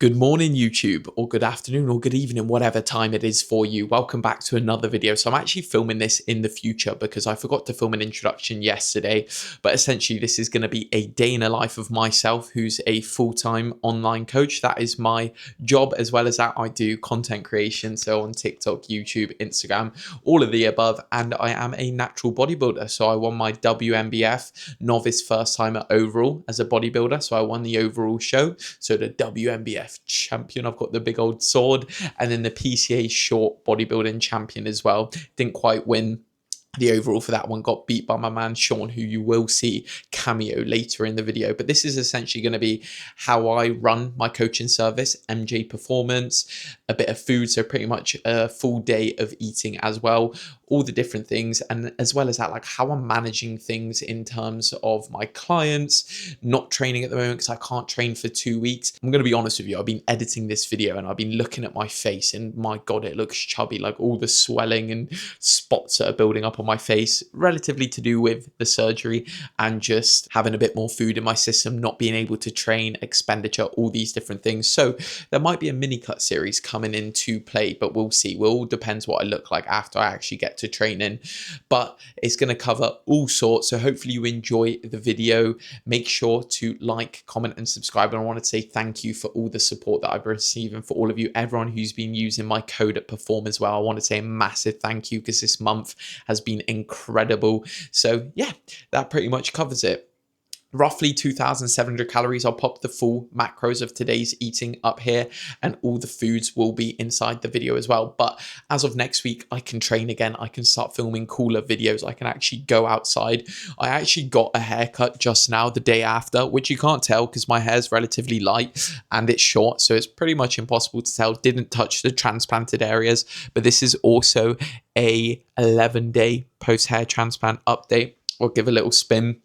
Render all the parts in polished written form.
Good morning, YouTube, or good afternoon, or good evening, whatever time it is for you. Welcome back to another video. So I'm actually filming this in the future because I forgot to film an introduction yesterday. But essentially, this is going to be a day in the life of myself, who's a full-time online coach. That is my job. As well as that, I do content creation. So on TikTok, YouTube, Instagram, all of the above. And I am a natural bodybuilder. So I won my WNBF novice first timer overall as a bodybuilder. So I won the overall show. So the WNBF champion, I've got the big old sword, and then the PCA short bodybuilding champion as well. Didn't quite win the overall for that one, got beat by my man Shawn, who you will see cameo later in the video. But this is essentially going to be how I run my coaching service, MJ Performance, a bit of food, so pretty much a full day of eating as well, all the different things, and as well as that, like how I'm managing things in terms of my clients, not training at the moment because I can't train for 2 weeks. I'm going to be honest with you, I've been editing this video and I've been looking at my face and my God, it looks chubby, like all the swelling and spots that are building up on my face, relatively to do with the surgery and just having a bit more food in my system, not being able to train, expenditure, all these different things. So there might be a mini cut series coming into play, but we'll see. It all depends what I look like after I actually get to training, but it's going to cover all sorts. So hopefully you enjoy the video. Make sure to like, comment and subscribe. And I want to say thank you for all the support that I've received, and for all of you, everyone who's been using my code at Perform as well. I want to say a massive thank you because this month has been incredible. So yeah, that pretty much covers it. Roughly 2,700 calories. I'll pop the full macros of today's eating up here, and all the foods will be inside the video as well. But as of next week, I can train again. I can start filming cooler videos. I can actually go outside. I actually got a haircut just now, the day after, which you can't tell because my hair is relatively light and it's short. So it's pretty much impossible to tell. Didn't touch the transplanted areas, but this is also a 11-day post-hair transplant update. I'll give a little spin.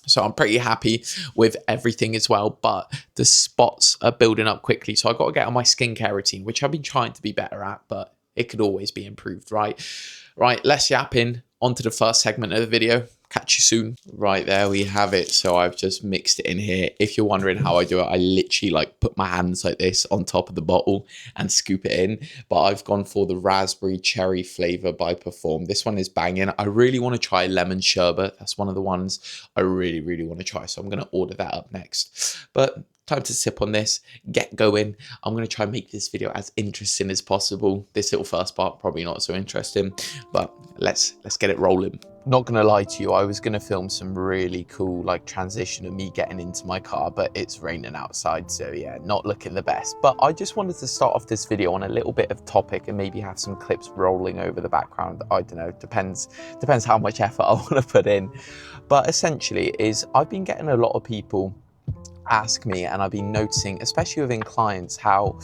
So I'm pretty happy with everything as well, but the spots are building up quickly. So I've got to get on my skincare routine, which I've been trying to be better at, but it could always be improved, right? Right, less yapping, onto the first segment of the video. Catch you soon. Right, there we have it. So I've just mixed it in here. If you're wondering how I do it, I literally like put my hands like this on top of the bottle and scoop it in. But I've gone for the raspberry cherry flavor by Perform. This one is banging. I really want to try lemon sherbet. That's one of the ones I really want to try. So I'm going to order that up next. But time to sip on this, get going. I'm going to try and make this video as interesting as possible. This little first part, probably not so interesting, but let's get it rolling. Not going to lie to you, I was going to film some really cool like transition of me getting into my car, but it's raining outside. So yeah, not looking the best. But I just wanted to start off this video on a little bit of topic and maybe have some clips rolling over the background. I don't know, depends how much effort I want to put in. But essentially I've been getting a lot of people ask me, and I've been noticing, especially within clients, how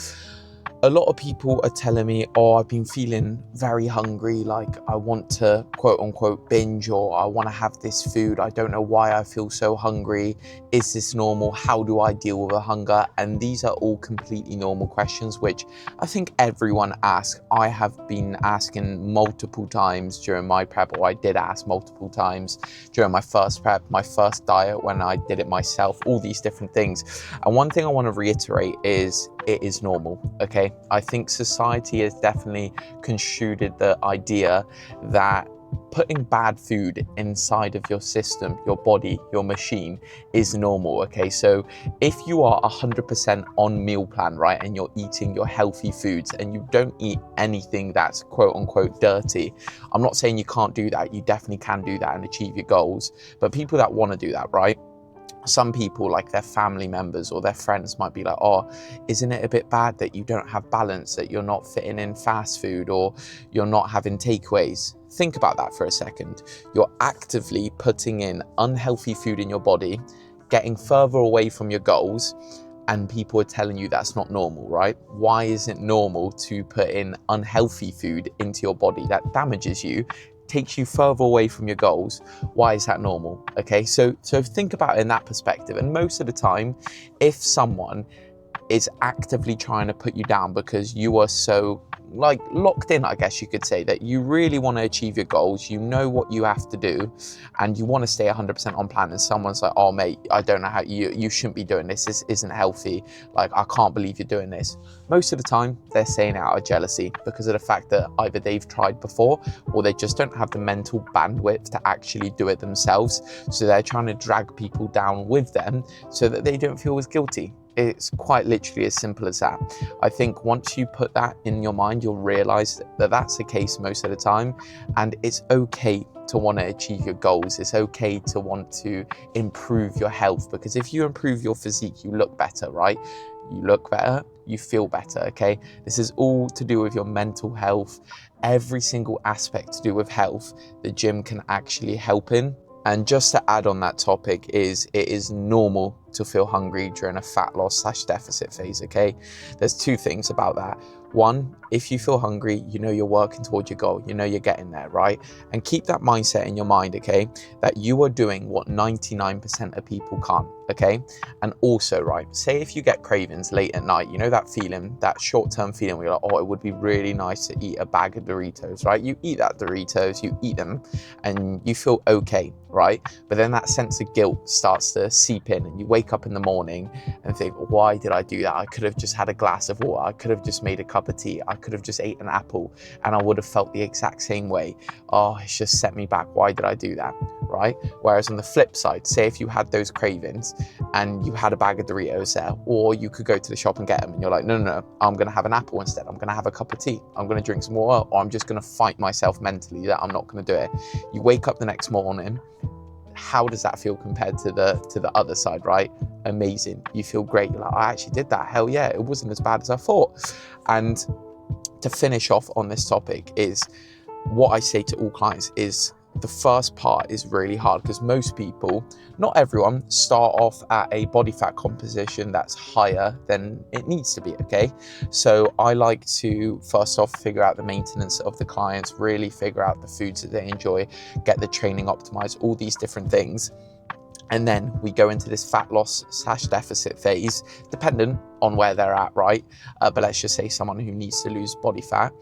a lot of people are telling me, oh, I've been feeling very hungry, like I want to quote unquote binge, or I want to have this food. I don't know why I feel so hungry. Is this normal? How do I deal with a hunger? And these are all completely normal questions, which I think everyone asks. I have been asking multiple times during my prep, or I did ask multiple times during my first prep, my first diet, when I did it myself, all these different things. And one thing I want to reiterate is it is normal, okay? I think society has definitely construed the idea that putting bad food inside of your system, your body, your machine is normal, okay? So if you are 100% on meal plan, right, and you're eating your healthy foods and you don't eat anything that's quote unquote dirty, I'm not saying you can't do that. You definitely can do that and achieve your goals. But people that want to do that, right? Some people, like their family members or their friends, might be like, oh, isn't it a bit bad that you don't have balance, that you're not fitting in fast food or you're not having takeaways? Think about that for a second. You're actively putting in unhealthy food in your body, getting further away from your goals, and people are telling you that's not normal, right? Why isn't it normal to put in unhealthy food into your body that damages you, takes you further away from your goals? Why is that normal? Okay, so think about it in that perspective. And most of the time, if someone is actively trying to put you down because you are so like locked in, I guess you could say, that you really want to achieve your goals, you know what you have to do, and you want to stay 100% on plan, and someone's like, oh mate, I don't know how you shouldn't be doing this isn't healthy, like I can't believe you're doing this. Most of the time they're saying it out of jealousy because of the fact that either they've tried before or they just don't have the mental bandwidth to actually do it themselves, so they're trying to drag people down with them so that they don't feel as guilty. It's quite literally as simple as that. I think once you put that in your mind, you'll realize that that's the case most of the time, and it's okay to want to achieve your goals. It's okay to want to improve your health, because if you improve your physique, you look better, right? You look better, you feel better, okay? This is all to do with your mental health. Every single aspect to do with health, the gym can actually help in. And just to add on that topic is, it is normal to feel hungry during a fat loss / deficit phase, okay? There's two things about that. One, if you feel hungry, you know you're working towards your goal, you know you're getting there, right? And keep that mindset in your mind, okay? That you are doing what 99% of people can't, okay? And also, right, say if you get cravings late at night, you know that feeling, that short-term feeling where you're like, oh, it would be really nice to eat a bag of Doritos, right? You eat that Doritos, you eat them, and you feel okay, right? But then that sense of guilt starts to seep in, and you wake up in the morning and think, why did I do that? I could have just had a glass of water. I could have just made a cup of tea. I could have just ate an apple and I would have felt the exact same way. Oh, it's just set me back. Why did I do that? Right? Whereas on the flip side, say if you had those cravings and you had a bag of Doritos there, or you could go to the shop and get them, and you're like, no, I'm going to have an apple instead. I'm going to have a cup of tea. I'm going to drink some water, or I'm just going to fight myself mentally that I'm not going to do it. You wake up the next morning. How does that feel compared to the other side, right? Amazing. You feel great. You're like, I actually did that. Hell yeah, it wasn't as bad as I thought. And to finish off on this topic is what I say to all clients is the first part is really hard, because most people, not everyone, start off at a body fat composition that's higher than it needs to be, okay? So I like to first off figure out the maintenance of the clients, really figure out the foods that they enjoy, get the training optimized, all these different things. And then we go into this fat loss / deficit phase, dependent on where they're at, right? But let's just say someone who needs to lose body fat.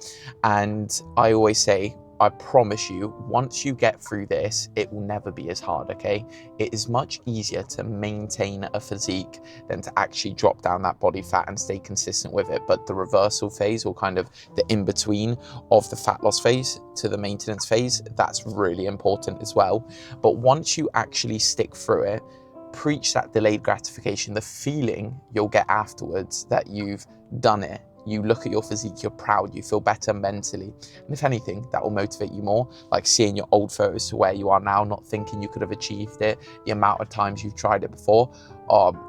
And I always say, I promise you, once you get through this, it will never be as hard, okay? It is much easier to maintain a physique than to actually drop down that body fat and stay consistent with it. But the reversal phase, or kind of the in-between of the fat loss phase to the maintenance phase, that's really important as well. But once you actually stick through it, preach that delayed gratification, the feeling you'll get afterwards that you've done it. You look at your physique, you're proud, you feel better mentally. And if anything, that will motivate you more, like seeing your old photos to where you are now, not thinking you could have achieved it, the amount of times you've tried it before,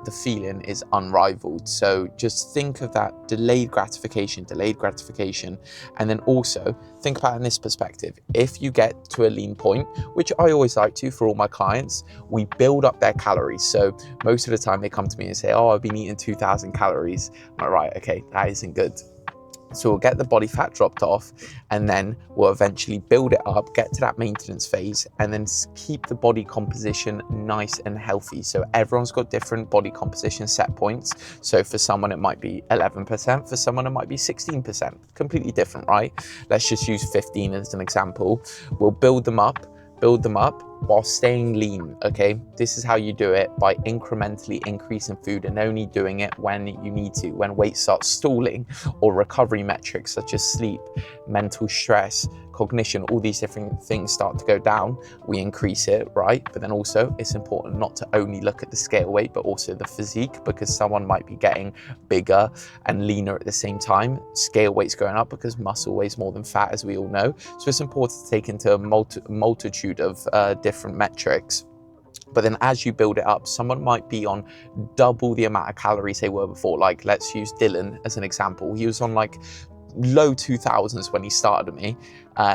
the feeling is unrivaled. So just think of that delayed gratification, and then also think about it in this perspective. If you get to a lean point, which I always like to for all my clients, we build up their calories. So most of the time they come to me and say, oh, I've been eating 2,000 calories. I'm like, right, okay, that isn't good. So we'll get the body fat dropped off, and then we'll eventually build it up, get to that maintenance phase, and then keep the body composition nice and healthy. So everyone's got different body composition set points. So for someone, it might be 11%. For someone, it might be 16%. Completely different, right? Let's just use 15 as an example. We'll build them up while staying lean, okay? This is how you do it, by incrementally increasing food and only doing it when you need to. When weight starts stalling, or recovery metrics such as sleep, mental stress, cognition, all these different things start to go down, we increase it, right? But then also it's important not to only look at the scale weight, but also the physique, because someone might be getting bigger and leaner at the same time. Scale weight's going up because muscle weighs more than fat, as we all know. So it's important to take into a multitude of different metrics. But then as you build it up, someone might be on double the amount of calories they were before. Like, let's use Dylan as an example. He was on like low 2000s when he started with me,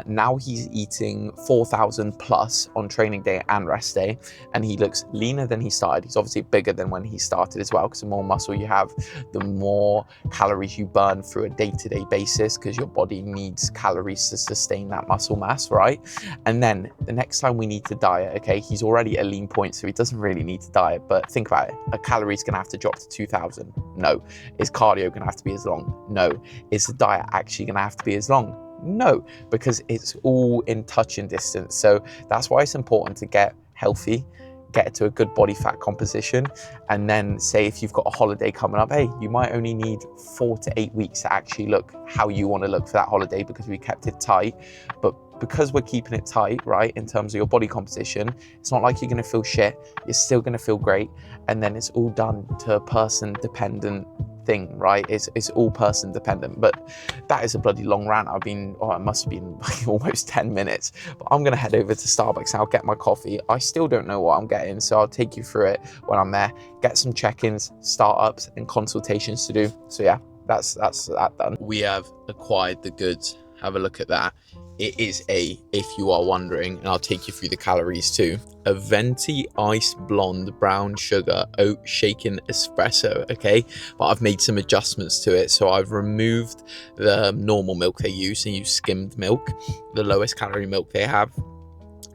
Now he's eating 4,000 plus on training day and rest day, and he looks leaner than he started. He's obviously bigger than when he started as well, because the more muscle you have, the more calories you burn through a day-to-day basis, because your body needs calories to sustain that muscle mass, right? And then the next time we need to diet, okay, he's already at a lean point, so he doesn't really need to diet, but think about it. A calories gonna have to drop to 2,000? No. Is cardio gonna have to be as long? No. Is the diet actually gonna have to be as long? No, because it's all in touching distance. So that's why it's important to get healthy, get to a good body fat composition, and then say if you've got a holiday coming up, hey, you might only need 4 to 8 weeks to actually look how you want to look for that holiday, because we kept it tight. But because we're keeping it tight, right, in terms of your body composition, it's not like you're going to feel shit. You're still going to feel great. And then it's all done to a person dependent thing, right? It's all person dependent. But that is a bloody long rant. It must have been like almost 10 minutes. But I'm gonna head over to Starbucks and I'll get my coffee. I still don't know what I'm getting, so I'll take you through it when I'm there. Get some check-ins, startups, and consultations to do. So yeah, that's that done. We have acquired the goods. Have a look at that. It is if you are wondering, and I'll take you through the calories too, a venti iced blonde brown sugar oat shaken espresso, okay? But I've made some adjustments to it. So I've removed the normal milk they use and use skimmed milk, the lowest calorie milk they have,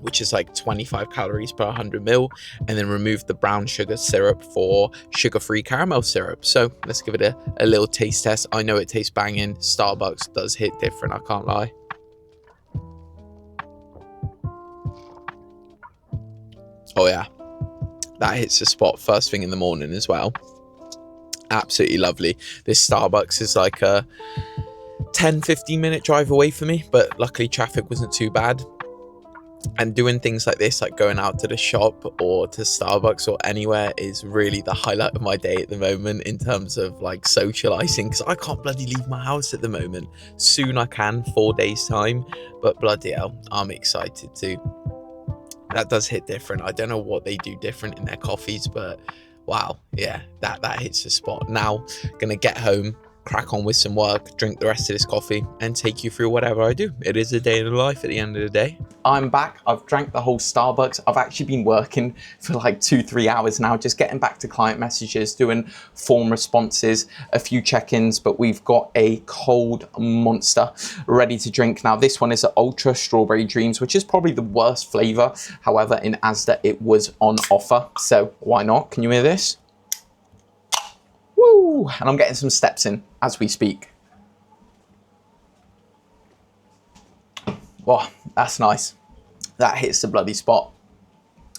which is like 25 calories per 100 ml, and then remove the brown sugar syrup for sugar-free caramel syrup. So let's give it a little taste test. I know it tastes banging. Starbucks does hit different, I can't lie. Oh yeah, that hits the spot first thing in the morning as well. Absolutely lovely. This Starbucks is like a 10-15 minute drive away for me, but luckily traffic wasn't too bad. And doing things like this, like going out to the shop or to Starbucks or anywhere, is really the highlight of my day at the moment in terms of like socializing, because I can't bloody leave my house at the moment. Soon I can, 4 days time, but bloody hell, I'm excited too. That does hit different. I don't know what they do different in their coffees, but wow, yeah, that hits the spot. Now, gonna get home, crack on with some work, drink the rest of this coffee, and take you through whatever I do. It is a day in the life at the end of the day. I'm back. I've drank the whole Starbucks. I've actually been working for like 2-3 hours now, just getting back to client messages, doing form responses, a few check-ins, but we've got a cold monster ready to drink. Now, this one is an Ultra Strawberry Dreams, which is probably the worst flavor. However, in Asda, it was on offer. So why not? Can you hear this? Woo! And I'm getting some steps in as we speak. Wow, that's nice. That hits the bloody spot.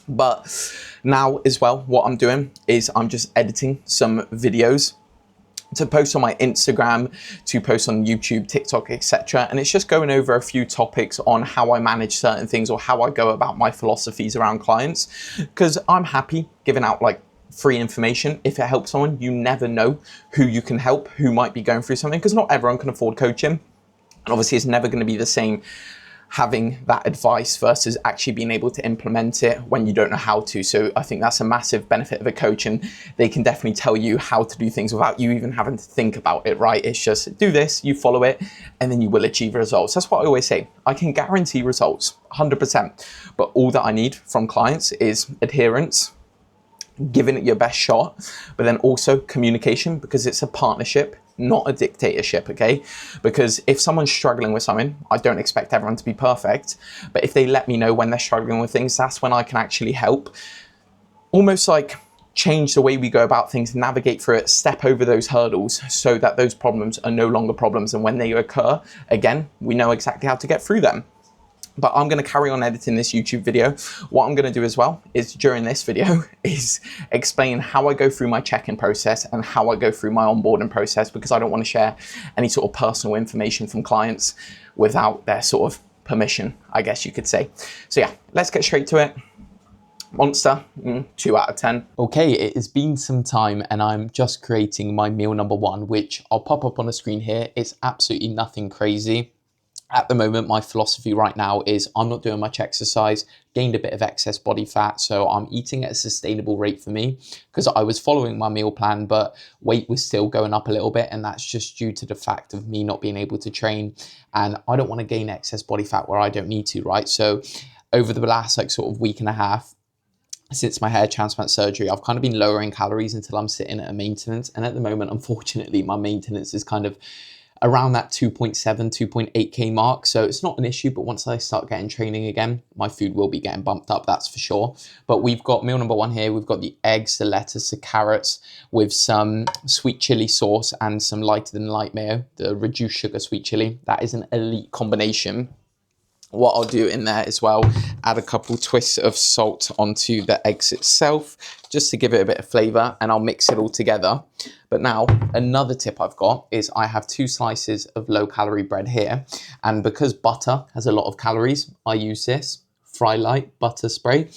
But now as well, what I'm doing is I'm just editing some videos to post on my Instagram, to post on YouTube, TikTok, etc. And it's just going over a few topics on how I manage certain things or how I go about my philosophies around clients. Because I'm happy giving out like free information. If it helps someone, you never know who you can help, who might be going through something, because not everyone can afford coaching. And obviously it's never going to be the same having that advice versus actually being able to implement it when you don't know how to. So I think that's a massive benefit of a coach, and they can definitely tell you how to do things without you even having to think about it, right? It's just do this, you follow it, and then you will achieve results. That's what I always say. I can guarantee results 100%, but all that I need from clients is adherence, giving it your best shot, but then also communication, because it's a partnership, not a dictatorship, okay? Because if someone's struggling with something, I don't expect everyone to be perfect, but if they let me know when they're struggling with things, that's when I can actually help. Almost like change the way we go about things, navigate through it, step over those hurdles so that those problems are no longer problems. And when they occur, again, we know exactly how to get through them. But I'm going to carry on editing this YouTube video. What I'm going to do as well is during this video is explain how I go through my check-in process and how I go through my onboarding process, because I don't want to share any sort of personal information from clients without their sort of permission, I guess you could say. So yeah, let's get straight to it. Monster, 2 out of 10. Okay, it has been some time and I'm just creating my meal number 1, which I'll pop up on the screen here. It's absolutely nothing crazy. At the moment, my philosophy right now is I'm not doing much exercise, gained a bit of excess body fat, so I'm eating at a sustainable rate for me, because I was following my meal plan, but weight was still going up a little bit, and that's just due to the fact of me not being able to train, and I don't want to gain excess body fat where I don't need to, right? So over the last like sort of week and a half, since my hair transplant surgery, I've kind of been lowering calories until I'm sitting at a maintenance, and at the moment, unfortunately, my maintenance is kind of around that 2.7, 2.8K mark. So it's not an issue, but once I start getting training again, my food will be getting bumped up, that's for sure. But we've got meal number one here. We've got the eggs, the lettuce, the carrots with some sweet chili sauce and some lighter than light mayo, the reduced sugar sweet chili. That is an elite combination. What I'll do in there as well, add a couple twists of salt onto the eggs itself, just to give it a bit of flavor, and I'll mix it all together. But now, another tip I've got is I have 2 slices of low-calorie bread here, and because butter has a lot of calories, I use this Fry Light butter spray.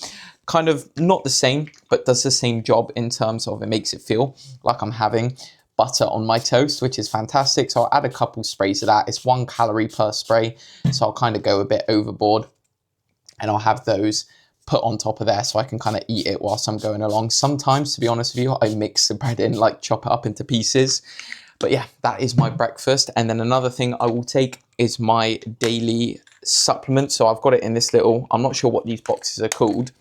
Kind of not the same, but does the same job in terms of it makes it feel like I'm having butter on my toast, which is fantastic. So I'll add a couple sprays of that. It's 1 calorie per spray, so I'll kind of go a bit overboard, and I'll have those put on top of there so I can kind of eat it whilst I'm going along. Sometimes, to be honest with you, I mix the bread in, like chop it up into pieces. But yeah, that is my breakfast. And then another thing I will take is my daily supplement. So I've got it in this little, I'm not sure what these boxes are called,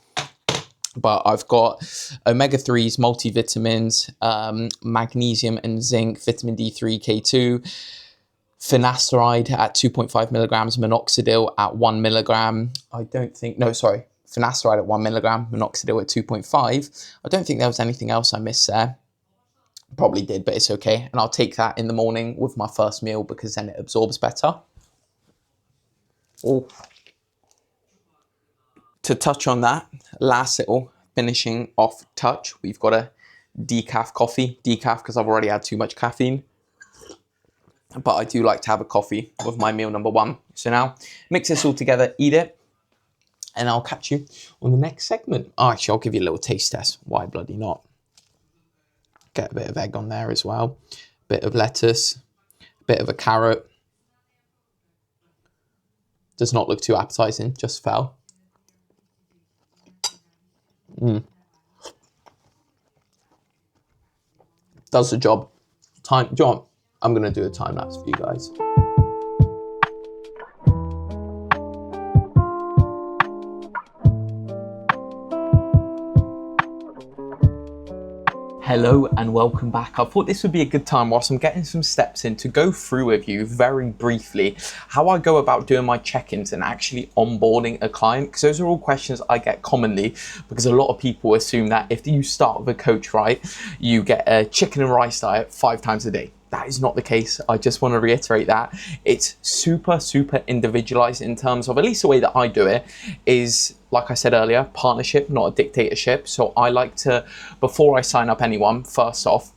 but I've got omega-3s, multivitamins, magnesium and zinc, vitamin D3, K2, finasteride at 2.5 milligrams, minoxidil at 1 milligram. Finasteride at 1 milligram, minoxidil at 2.5. I don't think there was anything else I missed there. Probably did, but it's okay. And I'll take that in the morning with my first meal because then it absorbs better. Oh. To touch on that, last little finishing off touch, we've got a decaf coffee. Decaf because I've already had too much caffeine. But I do like to have a coffee with my meal number one. So now, mix this all together, eat it, and I'll catch you on the next segment. Oh, actually, I'll give you a little taste test. Why bloody not? Get a bit of egg on there as well. Bit of lettuce, bit of a carrot. Does not look too appetizing, just fell. Does the job. John, I'm going to do a time lapse for you guys. Hello and welcome back. I thought this would be a good time whilst I'm getting some steps in to go through with you very briefly how I go about doing my check-ins and actually onboarding a client, because those are all questions I get commonly, because a lot of people assume that if you start with a coach, right, you get a chicken and rice diet 5 times a day. That is not the case. I just want to reiterate that. It's super, super individualized in terms of, at least the way that I do it is, like I said earlier, partnership, not a dictatorship. So I like to, before I sign up anyone, first off,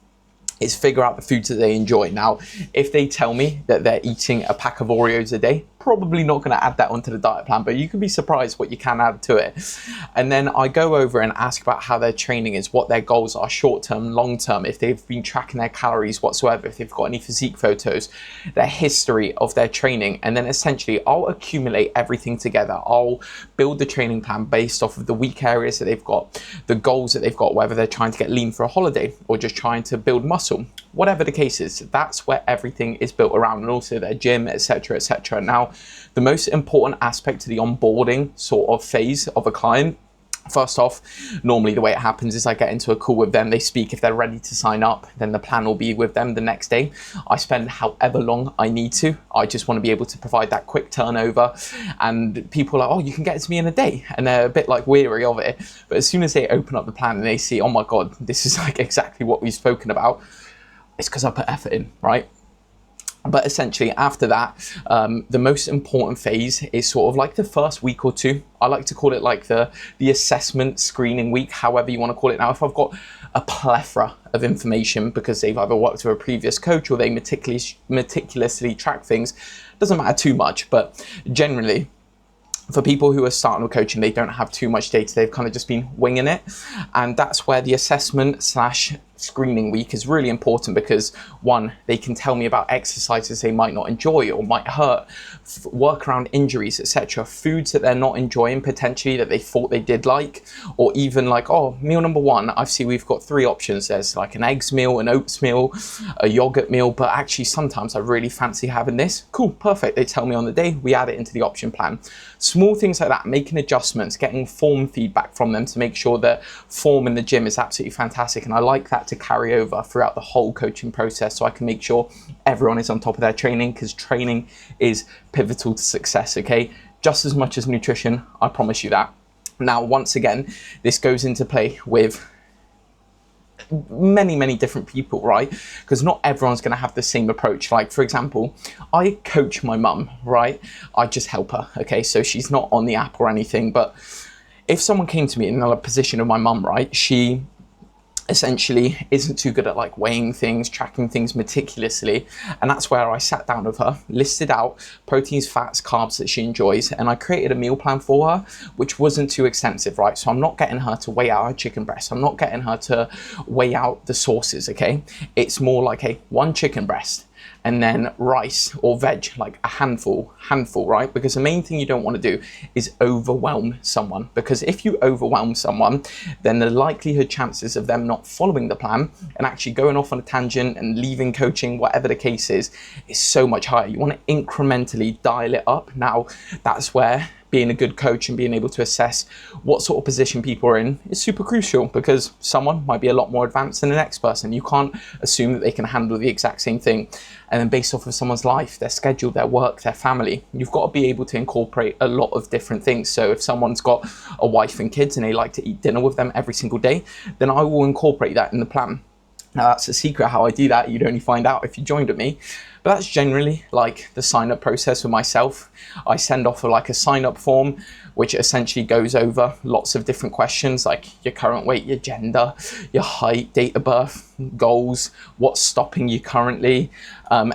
is figure out the foods that they enjoy. Now, if they tell me that they're eating a pack of Oreos a day, probably not going to add that onto the diet plan, but you can be surprised what you can add to it. And then I go over and ask about how their training is, what their goals are, short-term, long-term, if they've been tracking their calories whatsoever, if they've got any physique photos, their history of their training. And then essentially I'll accumulate everything together. I'll build the training plan based off of the weak areas that they've got, the goals that they've got, whether they're trying to get lean for a holiday or just trying to build muscle. Whatever the case is, that's where everything is built around, and also their gym, etc., etc. Now, the most important aspect to the onboarding sort of phase of a client, first off, normally the way it happens is I get into a call with them, they speak, if they're ready to sign up, then the plan will be with them the next day. I spend however long I need to. I just want to be able to provide that quick turnover, and people are like, oh, you can get it to me in a day, and they're a bit like weary of it. But as soon as they open up the plan and they see, oh my God, this is like exactly what we've spoken about, it's because I put effort in, right? But essentially after that, the most important phase is sort of like the first week or two. I like to call it like the assessment screening week, however you want to call it. Now, if I've got a plethora of information because they've either worked with a previous coach or they meticulously track things, doesn't matter too much. But generally, for people who are starting with coaching, they don't have too much data. They've kind of just been winging it. And that's where the assessment / screening week is really important because, one, they can tell me about exercises they might not enjoy or might hurt, work around injuries, etc., foods that they're not enjoying potentially that they thought they did like, or even like, oh, meal number one, I see we've got 3 options. There's like an eggs meal, an oats meal, a yogurt meal, but actually sometimes I really fancy having this. Cool, perfect. They tell me on the day, we add it into the option plan. Small things like that, making adjustments, getting form feedback from them to make sure that form in the gym is absolutely fantastic. And I like that to carry over throughout the whole coaching process, so I can make sure everyone is on top of their training, because training is pivotal to success, okay? Just as much as nutrition, I promise you that. Now, once again, this goes into play with many different people, right? Because not everyone's going to have the same approach. Like, for example, I coach my mum, right? I just help her, okay? So she's not on the app or anything, but if someone came to me in a position of my mum, right, she essentially isn't too good at like weighing things, tracking things meticulously, and that's where I sat down with her, listed out proteins, fats, carbs that she enjoys, and I created a meal plan for her which wasn't too extensive, right? So I'm not getting her to weigh out her chicken breast, I'm not getting her to weigh out the sauces, okay? It's more like, hey, 1 chicken breast and then rice or veg, like a handful, right? Because the main thing you don't want to do is overwhelm someone, because if you overwhelm someone, then the likelihood chances of them not following the plan and actually going off on a tangent and leaving coaching, whatever the case is so much higher. You want to incrementally dial it up. Now, that's where being a good coach and being able to assess what sort of position people are in is super crucial, because someone might be a lot more advanced than the next person. You can't assume that they can handle the exact same thing. And then based off of someone's life, their schedule, their work, their family, you've got to be able to incorporate a lot of different things. So if someone's got a wife and kids and they like to eat dinner with them every single day, then I will incorporate that in the plan. Now, that's a secret how I do that. You'd only find out if you joined with me. But that's generally like the sign up process for myself. I send off like a sign up form, which essentially goes over lots of different questions like your current weight, your gender, your height, date of birth, goals, what's stopping you currently,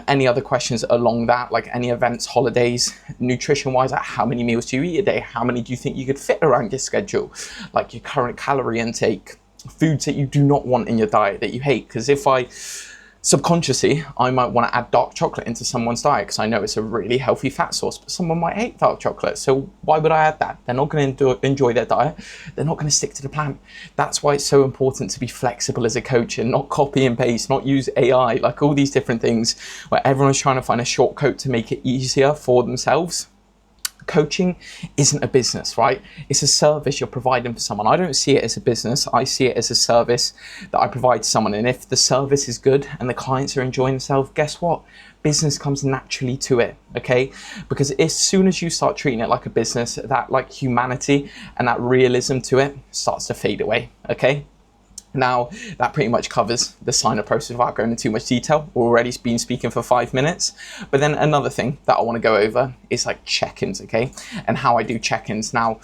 any other questions along that, like any events, holidays, nutrition wise, like how many meals do you eat a day? How many do you think you could fit around your schedule? Like your current calorie intake, foods that you do not want in your diet that you hate. Because if I subconsciously, I might want to add dark chocolate into someone's diet because I know it's a really healthy fat source, but someone might hate dark chocolate. So why would I add that? They're not going to enjoy their diet. They're not going to stick to the plan. That's why it's so important to be flexible as a coach and not copy and paste, not use AI, like all these different things where everyone's trying to find a shortcut to make it easier for themselves. Coaching isn't a business, right? It's a service you're providing for someone. I don't see it as a business. I see it as a service that I provide to someone. And if the service is good and the clients are enjoying themselves, guess what? Business comes naturally to it, okay? Because as soon as you start treating it like a business, that like humanity and that realism to it starts to fade away, okay? Now, that pretty much covers the sign-up process without going into too much detail. We've already been speaking for 5 minutes. But then another thing that I want to go over is like check-ins, okay? And how I do check-ins. Now,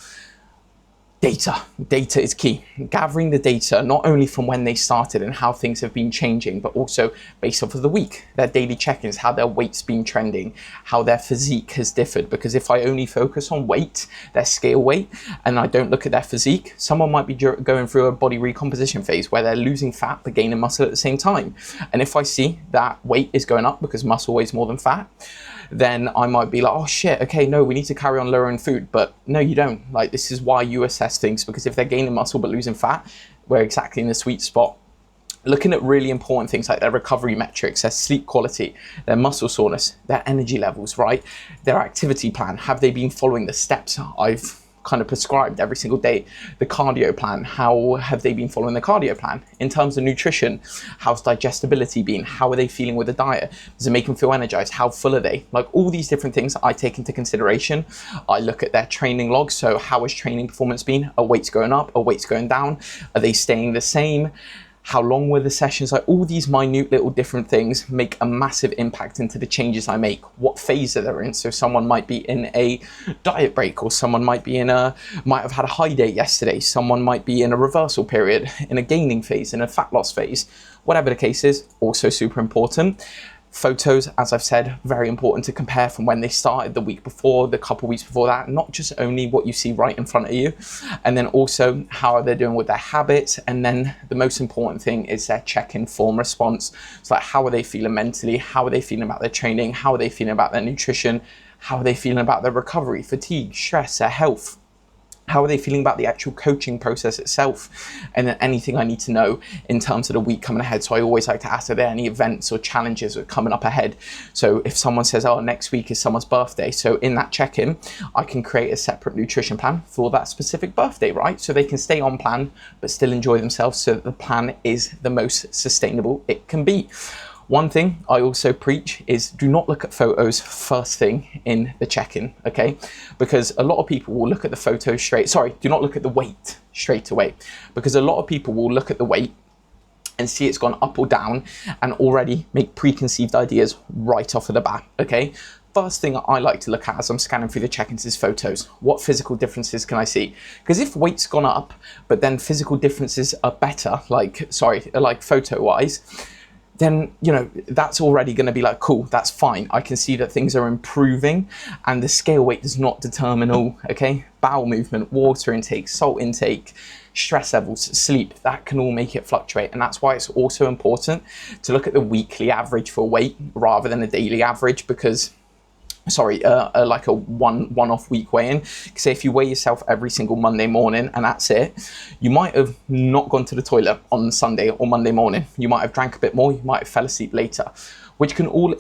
data is key. Gathering the data, not only from when they started and how things have been changing, but also based off of the week, their daily check-ins, how their weight's been trending, how their physique has differed. Because if I only focus on weight, their scale weight, and I don't look at their physique, someone might be going through a body recomposition phase where they're losing fat but gaining muscle at the same time. And if I see that weight is going up because muscle weighs more than fat, then I might be like, oh shit, okay, no, we need to carry on lowering food. But no, you don't. Like, this is why you assess things, because if they're gaining muscle but losing fat, we're exactly in the sweet spot. Looking at really important things like their recovery metrics, their sleep quality, their muscle soreness, their energy levels, right? Their activity plan. Have they been following the steps I've kind of prescribed every single day? The cardio plan, how have they been following the cardio plan? In terms of nutrition, how's digestibility been? How are they feeling with the diet? Does it make them feel energized? How full are they? Like all these different things I take into consideration. I look at their training logs. So how has training performance been? Are weights going up? Are weights going down? Are they staying the same? How long were the sessions? Like all these minute little different things make a massive impact into the changes I make. What phase are they in? So someone might be in a diet break, or someone might be might have had a high day yesterday. Someone might be in a reversal period, in a gaining phase, in a fat loss phase. Whatever the case is, also super important. Photos, as I've said, very important to compare from when they started, the week before, the couple of weeks before that, not just only what you see right in front of you, and then also how are they doing with their habits. And then the most important thing is their check-in form response. It's like, how are they feeling mentally? How are they feeling about their training? How are they feeling about their nutrition? How are they feeling about their recovery, fatigue, stress, their health? How are they feeling about the actual coaching process itself? And then anything I need to know in terms of the week coming ahead. So I always like to ask, are there any events or challenges that are coming up ahead? So if someone says, oh, next week is someone's birthday, so in that check-in, I can create a separate nutrition plan for that specific birthday, right? So they can stay on plan, but still enjoy themselves, so that the plan is the most sustainable it can be. One thing I also preach is do not look at photos first thing in the check-in, okay? Because a lot of people will look at the photos do not look at the weight straight away. Because a lot of people will look at the weight and see it's gone up or down and already make preconceived ideas right off of the bat, okay? First thing I like to look at as I'm scanning through the check-ins is photos. What physical differences can I see? Because if weight's gone up, but then physical differences are better, like photo-wise, then, you know, that's already going to be like, cool, that's fine. I can see that things are improving, and the scale weight does not determine all, okay? Bowel movement, water intake, salt intake, stress levels, sleep, that can all make it fluctuate. And that's why it's also important to look at the weekly average for weight rather than a daily average, because like a one-off week weigh-in. Say if you weigh yourself every single Monday morning and that's it, you might have not gone to the toilet on Sunday or Monday morning. You might have drank a bit more, you might have fell asleep later, which can all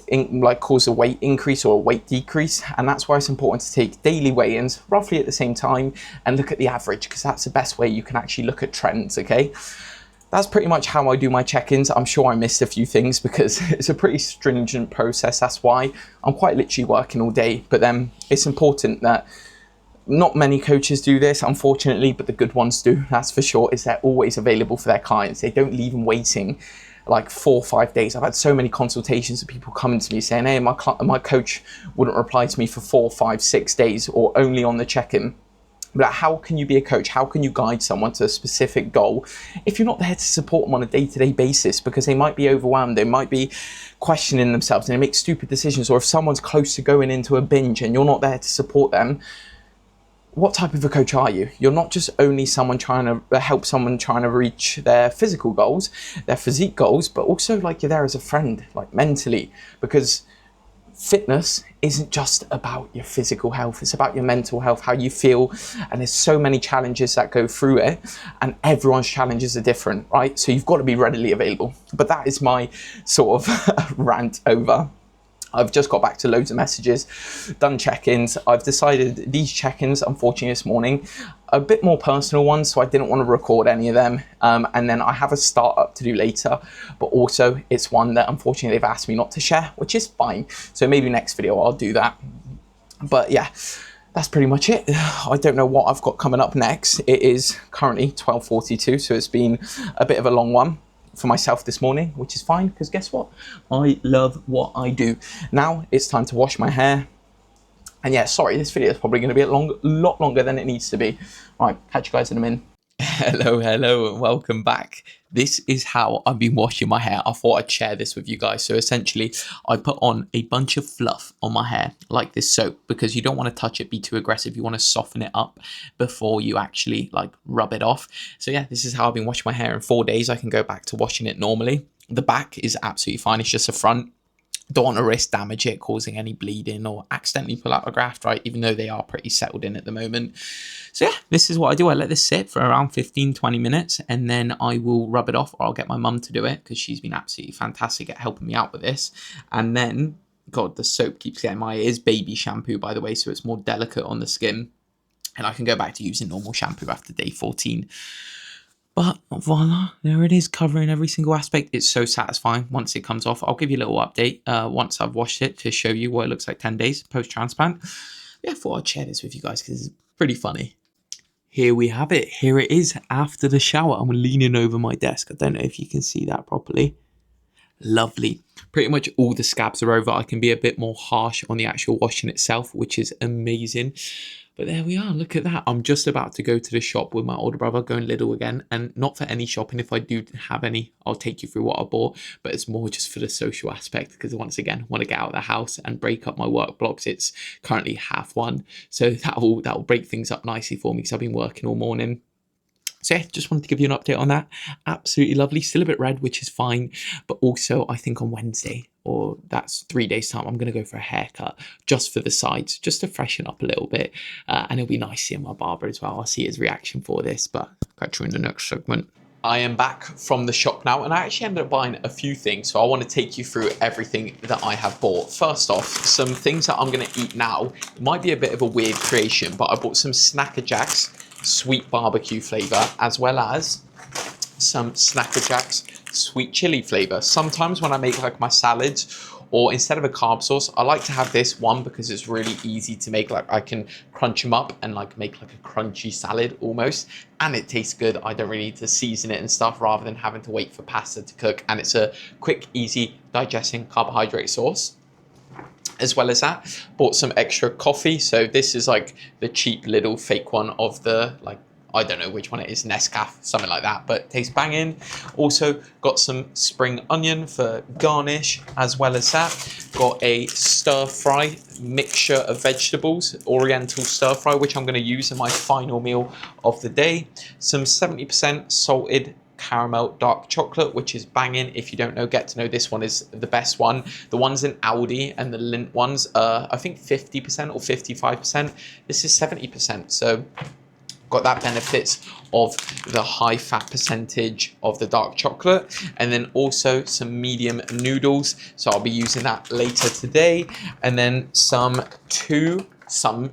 cause a weight increase or a weight decrease. And that's why it's important to take daily weigh-ins roughly at the same time and look at the average, because that's the best way you can actually look at trends, okay? That's pretty much how I do my check-ins. I'm sure I missed a few things because it's a pretty stringent process. That's why I'm quite literally working all day. But then it's important that not many coaches do this, unfortunately, but the good ones do. That's for sure, is they're always available for their clients. They don't leave them waiting like 4 or 5 days. I've had so many consultations of people coming to me saying, hey, my coach wouldn't reply to me for 4, 5, 6 days, or only on the check-in. But how can you be a coach? How can you guide someone to a specific goal if you're not there to support them on a day-to-day basis? Because they might be overwhelmed, they might be questioning themselves and they make stupid decisions. Or if someone's close to going into a binge and you're not there to support them, what type of a coach are you? You're not just only someone trying to help someone trying to reach their physical goals, their physique goals, but also like you're there as a friend, like mentally, because fitness isn't just about your physical health, it's about your mental health, how you feel. And there's so many challenges that go through it, and everyone's challenges are different, right? So you've got to be readily available. But that is my sort of rant over. I've just got back to loads of messages, done check-ins. I've decided these check-ins, unfortunately this morning, a bit more personal ones, so I didn't want to record any of them. And then I have a startup to do later, but also it's one that unfortunately they've asked me not to share, which is fine. So maybe next video I'll do that. But yeah, that's pretty much it. I don't know what I've got coming up next. It is currently 12:42, so it's been a bit of a long one for myself this morning, which is fine, because guess what? I love what I do. Now it's time to wash my hair. And yeah, sorry, this video is probably going to be a lot longer than it needs to be. Right, catch you guys in a minute. Hello, and welcome back. This is how I've been washing my hair. I thought I'd share this with you guys. So essentially, I put on a bunch of fluff on my hair, like this soap, because you don't want to touch it, be too aggressive. You want to soften it up before you actually like rub it off. So yeah, this is how I've been washing my hair. In 4 days, I can go back to washing it normally. The back is absolutely fine. It's just the front. Don't want to risk damage it, causing any bleeding or accidentally pull out a graft, right? Even though they are pretty settled in at the moment. So yeah, this is what I do. I let this sit for around 15-20 minutes and then I will rub it off, or I'll get my mum to do it because she's been absolutely fantastic at helping me out with this. And then, God, the soap keeps getting my ears. Baby shampoo, by the way, so it's more delicate on the skin. And I can go back to using normal shampoo after day 14. But voila, there it is, covering every single aspect. It's so satisfying once it comes off. I'll give you a little update once I've washed it to show you what it looks like 10 days post-transplant. Yeah, I thought I'd share this with you guys because it's pretty funny. Here we have it. Here it is after the shower. I'm leaning over my desk. I don't know if you can see that properly. Lovely. Pretty much all the scabs are over. I can be a bit more harsh on the actual washing itself, which is amazing. But there we are. Look at that. I'm just about to go to the shop with my older brother, going Lidl again. And not for any shopping. If I do have any, I'll take you through what I bought. But it's more just for the social aspect. Because once again, I want to get out of the house and break up my work blocks. It's currently 1:30. So that'll break things up nicely for me because I've been working all morning. So yeah, just wanted to give you an update on that. Absolutely lovely. Still a bit red, which is fine. But also, I think on Wednesday, or that's 3 days' time, I'm going to go for a haircut just for the sides, just to freshen up a little bit. And it'll be nice seeing my barber as well. I'll see his reaction for this, but catch you in the next segment. I am back from the shop now, and I actually ended up buying a few things. So I want to take you through everything that I have bought. First off, some things that I'm going to eat now. It might be a bit of a weird creation, but I bought some Snacker Jacks, sweet barbecue flavor, as well as some Snacker Jacks sweet chili flavor. Sometimes when I make like my salads, or instead of a carb sauce, I like to have this one because it's really easy to make. Like I can crunch them up and like make like a crunchy salad almost, and it tastes good. I don't really need to season it and stuff rather than having to wait for pasta to cook, and it's a quick, easy digesting carbohydrate sauce. As well as that, bought some extra coffee. So this is like the cheap little fake one of the, like, I don't know which one it is, Nescafe, something like that, but tastes banging. Also got some spring onion for garnish. As well as that, got a stir fry mixture of vegetables, oriental stir fry, which I'm going to use in my final meal of the day. Some 70% salted caramel dark chocolate, which is banging. If you don't know, get to know, this one is the best one. The ones in Aldi and the Lindt ones are I think 50% or 55%. This is 70%, so got that benefits of the high fat percentage of the dark chocolate. And then also some medium noodles, so I'll be using that later today. And then two Skyr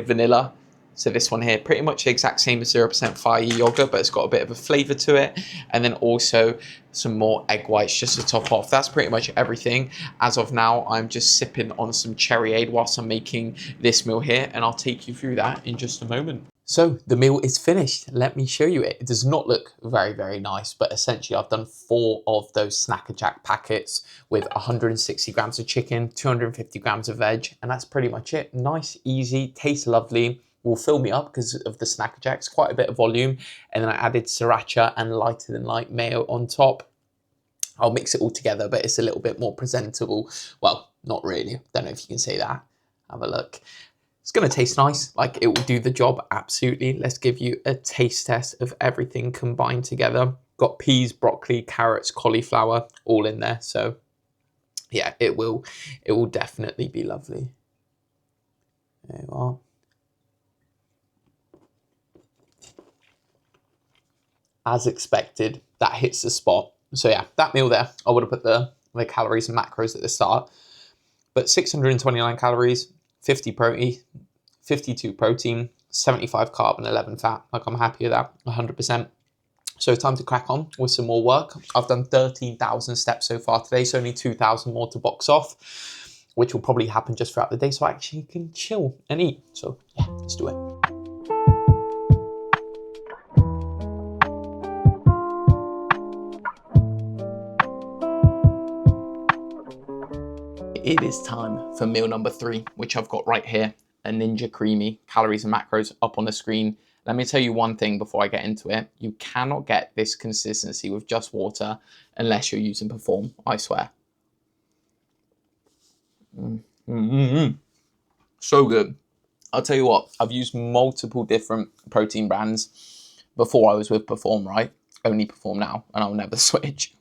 vanilla. So this one here, pretty much the exact same as 0% fire yogurt, but it's got a bit of a flavor to it. And then also some more egg whites just to top off. That's pretty much everything. As of now, I'm just sipping on some Cherryade whilst I'm making this meal here, and I'll take you through that in just a moment. So the meal is finished. Let me show you it. It does not look very, very nice, but essentially I've done 4 of those Snacker Jack packets with 160 grams of chicken, 250 grams of veg, and that's pretty much it. Nice, easy, tastes lovely. Will fill me up because of the Snacker Jacks, quite a bit of volume. And then I added sriracha and lighter than light mayo on top. I'll mix it all together, but it's a little bit more presentable. Well, not really. Don't know if you can say that. Have a look. It's going to taste nice. Like, it will do the job, absolutely. Let's give you a taste test of everything combined together. Got peas, broccoli, carrots, cauliflower, all in there. So yeah, it will definitely be lovely. There you are. As expected, that hits the spot. So yeah, that meal there, I would have put the calories and macros at the start. But 629 calories, 50 protein, 52 protein, 75 carb and 11 fat. Like, I'm happy with that, 100%. So time to crack on with some more work. I've done 13,000 steps so far today, so only 2,000 more to box off, which will probably happen just throughout the day so I actually can chill and eat. So yeah, let's do it. It is time for meal number 3, which I've got right here, a Ninja Creamy, calories and macros up on the screen. Let me tell you one thing before I get into it. You cannot get this consistency with just water unless you're using Perform, I swear. So good. I'll tell you what, I've used multiple different protein brands before I was with Perform, right? Only Perform now, and I'll never switch.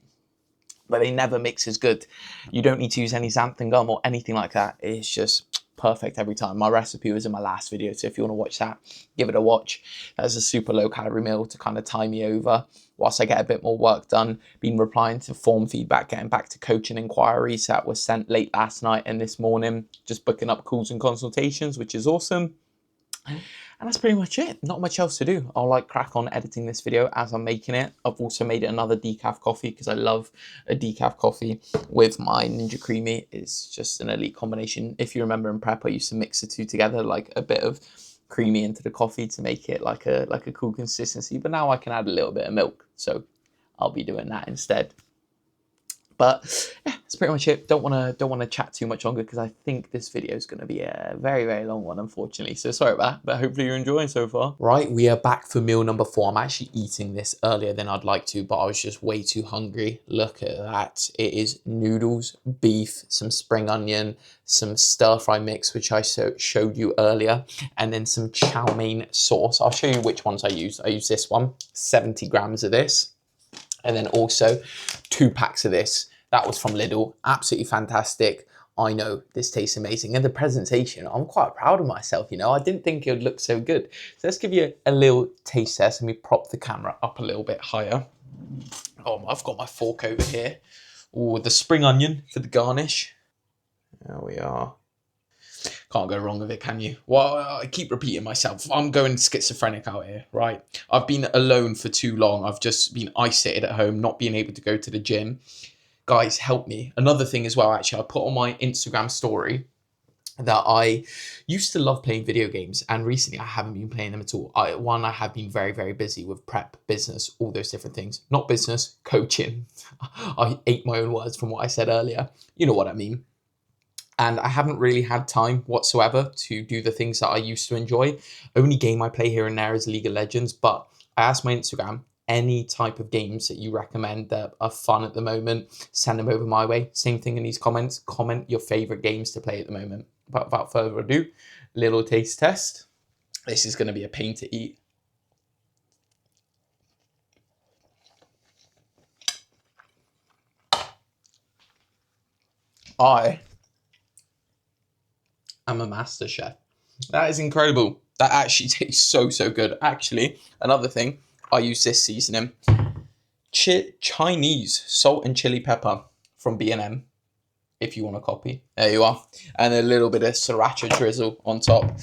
But they never mix as good. You don't need to use any xanthan gum or anything like that. It's just perfect every time. My recipe was in my last video, so if you want to watch that, give it a watch. That's a super low calorie meal to kind of tie me over whilst I get a bit more work done. Been replying to form feedback, getting back to coaching inquiries that was sent late last night and this morning, just booking up calls and consultations, which is awesome. And that's pretty much it. Not much else to do. I'll crack on editing this video as I'm making it. I've also made another decaf coffee because I love a decaf coffee with my Ninja Creamy. It's just an elite combination. If you remember in prep, I used to mix the two together, like a bit of creamy into the coffee to make it like a cool consistency. But now I can add a little bit of milk, so I'll be doing that instead. But yeah, that's pretty much it. Don't wanna chat too much longer because I think this video is gonna be a very, very long one, unfortunately. So sorry about that, but hopefully you're enjoying so far. Right, we are back for meal number 4. I'm actually eating this earlier than I'd like to, but I was just way too hungry. Look at that. It is noodles, beef, some spring onion, some stir-fry mix, which I showed you earlier, and then some chow mein sauce. I'll show you which ones I use. I use this one, 70 grams of this, and then also 2 packs of this. That was from Lidl, absolutely fantastic. I know this tastes amazing. And the presentation, I'm quite proud of myself, you know. I didn't think it would look so good. So let's give you a little taste test. Let me prop the camera up a little bit higher. Oh, I've got my fork over here. Oh, the spring onion for the garnish. There we are. Can't go wrong with it, can you? Well, I keep repeating myself. I'm going schizophrenic out here, right? I've been alone for too long. I've just been isolated at home, not being able to go to the gym. Guys, help me. Another thing as well, actually, I put on my Instagram story that I used to love playing video games, and recently I haven't been playing them at all. I have been very, very busy with prep, business, all those different things. Not business, coaching. I ate my own words from what I said earlier. You know what I mean. And I haven't really had time whatsoever to do the things that I used to enjoy. Only game I play here and there is League of Legends, but I asked my Instagram, any type of games that you recommend that are fun at the moment, send them over my way. Same thing in these comments. Comment your favorite games to play at the moment. But without further ado, little taste test. This is going to be a pain to eat. I'm a master chef. That is incredible. That actually tastes so, so good. Actually, another thing, I use this seasoning. Chinese salt and chili pepper from B&M, if you want a copy. There you are. And a little bit of sriracha drizzle on top.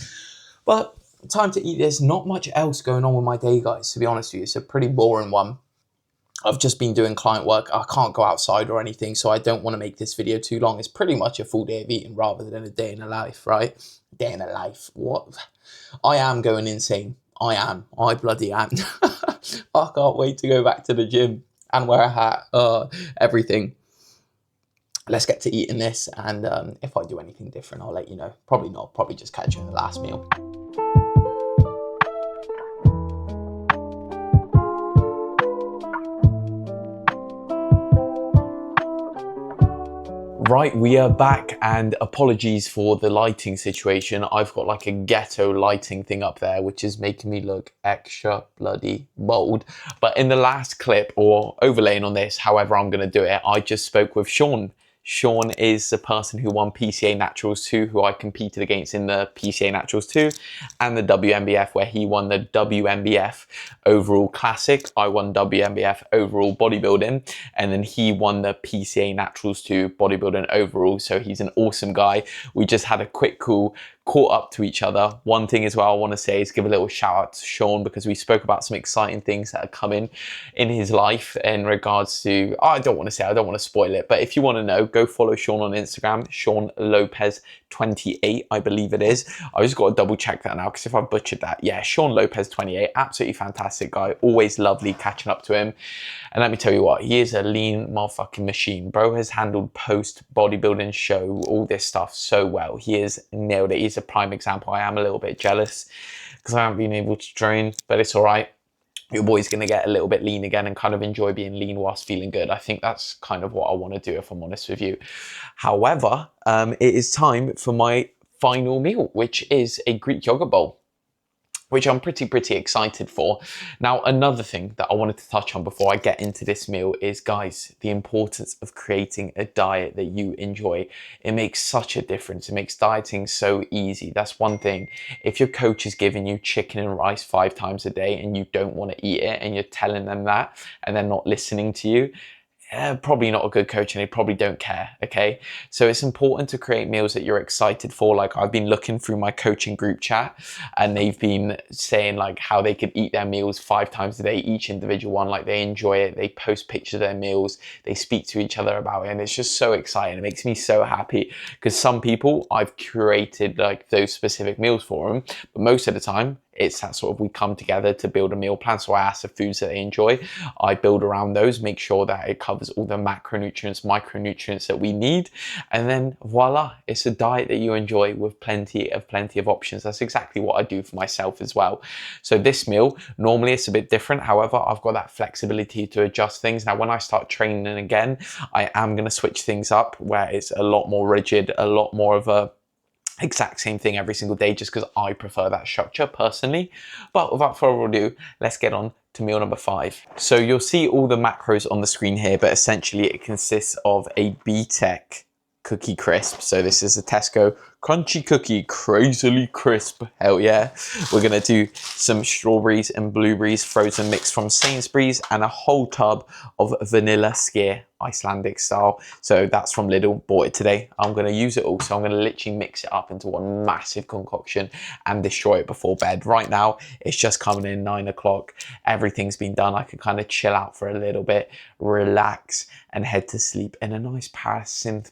But time to eat this. Not much else going on with my day, guys, to be honest with you. It's a pretty boring one. I've just been doing client work. I can't go outside or anything, so I don't want to make this video too long. It's pretty much a full day of eating rather than a day in a life, right? Day in a life. What? I am going insane. I am. I bloody am. I can't wait to go back to the gym and wear a hat. Everything. Let's get to eating this, and if I do anything different, I'll let you know. Probably not. Probably just catch you in the last meal. Right, we are back, and apologies for the lighting situation. I've got like a ghetto lighting thing up there, which is making me look extra bloody bold. But in the last clip, or overlaying on this, however I'm going to do it, I just spoke with Shawn. Shawn is the person who won PCA Naturals 2, who I competed against in the PCA Naturals 2 and the WNBF, where he won the WNBF Overall Classic. I won WNBF Overall Bodybuilding, and then he won the PCA Naturals 2 Bodybuilding Overall. So he's an awesome guy. We just had a quick call, caught up to each other. One thing as well I want to say is give a little shout out to Shawn, because we spoke about some exciting things that are coming in his life in regards to, I don't want to spoil it, but if you want to know, go follow Shawn on Instagram, Shawn Lopez 28, I believe it is. I just got to double check that now, because if I butchered that, yeah, Shawn Lopez 28, absolutely fantastic guy, always lovely catching up to him. And let me tell you what, he is a lean motherfucking machine. Bro has handled post bodybuilding show, all this stuff so well. He has nailed it. He's a prime example. I am a little bit jealous because I haven't been able to train, but it's all right. Your boy's going to get a little bit lean again and kind of enjoy being lean whilst feeling good. I think that's kind of what I want to do, if I'm honest with you. However, it is time for my final meal, which is a Greek yogurt bowl, which I'm pretty excited for. Now, another thing that I wanted to touch on before I get into this meal is, guys, the importance of creating a diet that you enjoy. It makes such a difference. It makes dieting so easy. That's one thing. If your coach is giving you chicken and rice 5 times a day and you don't want to eat it, and you're telling them that and they're not listening to you, probably not a good coach, and they probably don't care, okay? So it's important to create meals that you're excited for. Like, I've been looking through my coaching group chat, and they've been saying like how they could eat their meals 5 times a day, each individual one, like they enjoy it. They post pictures of their meals, they speak to each other about it, and it's just so exciting. It makes me so happy, because some people I've curated like those specific meals for them, but most of the time it's that sort of, we come together to build a meal plan. So I ask the foods that they enjoy, I build around those, make sure that it covers all the macronutrients, micronutrients that we need, and then voila, it's a diet that you enjoy with plenty of options. That's exactly what I do for myself as well. So this meal, normally it's a bit different. However, I've got that flexibility to adjust things. Now, when I start training again, I am going to switch things up where it's a lot more rigid, a lot more of a exact same thing every single day, just because I prefer that structure personally. But without further ado, let's get on to meal number 5. So you'll see all the macros on the screen here, but essentially it consists of a B-Tech cookie crisp. So this is a Tesco crunchy cookie, crazily crisp. Hell yeah. We're gonna do some strawberries and blueberries frozen mix from Sainsbury's, and a whole tub of vanilla skyr, Icelandic style. So that's from Lidl, bought it today. I'm gonna use it all. So I'm gonna literally mix it up into one massive concoction and destroy it before bed. Right now, it's just coming in 9 o'clock. Everything's been done. I can kind of chill out for a little bit, relax, and head to sleep in a nice parasympathetic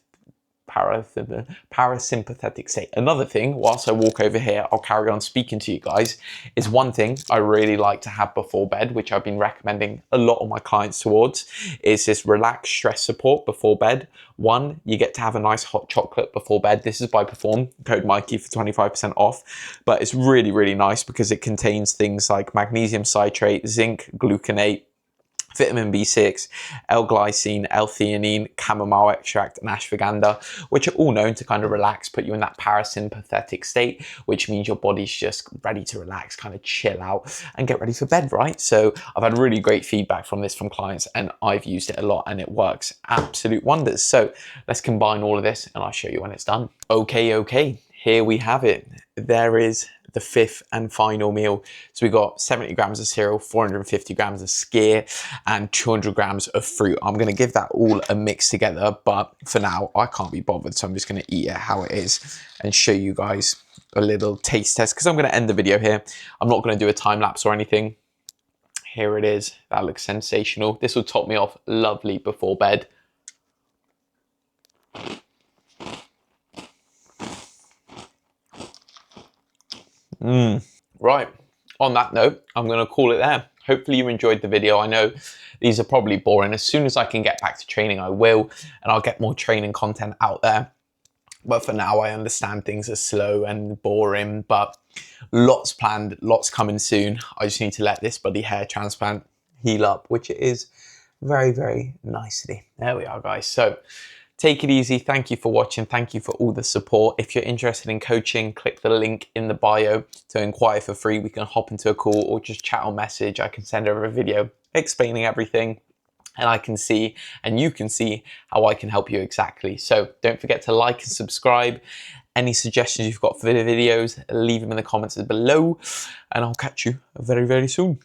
state. Another thing, whilst I walk over here, I'll carry on speaking to you guys, is one thing I really like to have before bed, which I've been recommending a lot of my clients towards, is this relaxed stress support before bed. One, you get to have a nice hot chocolate before bed. This is by Perform, code Mikey for 25% off. But it's really, really nice because it contains things like magnesium citrate, zinc gluconate, vitamin B6, L-glycine, L-theanine, chamomile extract, and ashwagandha, which are all known to kind of relax, put you in that parasympathetic state, which means your body's just ready to relax, kind of chill out and get ready for bed, right? So I've had really great feedback from this from clients, and I've used it a lot and it works absolute wonders. So let's combine all of this and I'll show you when it's done. Okay, here we have it. There is the 5th and final meal. So we got 70 grams of cereal, 450 grams of skyr, and 200 grams of fruit. I'm going to give that all a mix together, but for now I can't be bothered, so I'm just going to eat it how it is and show you guys a little taste test, because I'm going to end the video here. I'm not going to do a time lapse or anything. Here it is. That looks sensational. This will top me off lovely before bed. Right, on that note, I'm going to call it there. Hopefully you enjoyed the video. I know these are probably boring. As soon as I can get back to training, I will, and I'll get more training content out there. But for now, I understand things are slow and boring, but lots planned, lots coming soon. I just need to let this bloody hair transplant heal up, which it is very, very nicely. There we are, guys. So take it easy. Thank you for watching. Thank you for all the support. If you're interested in coaching, click the link in the bio to inquire for free. We can hop into a call or just chat on message. I can send over a video explaining everything, and I can see, and you can see how I can help you exactly. So don't forget to like and subscribe. Any suggestions you've got for the videos, leave them in the comments below, and I'll catch you very, very soon.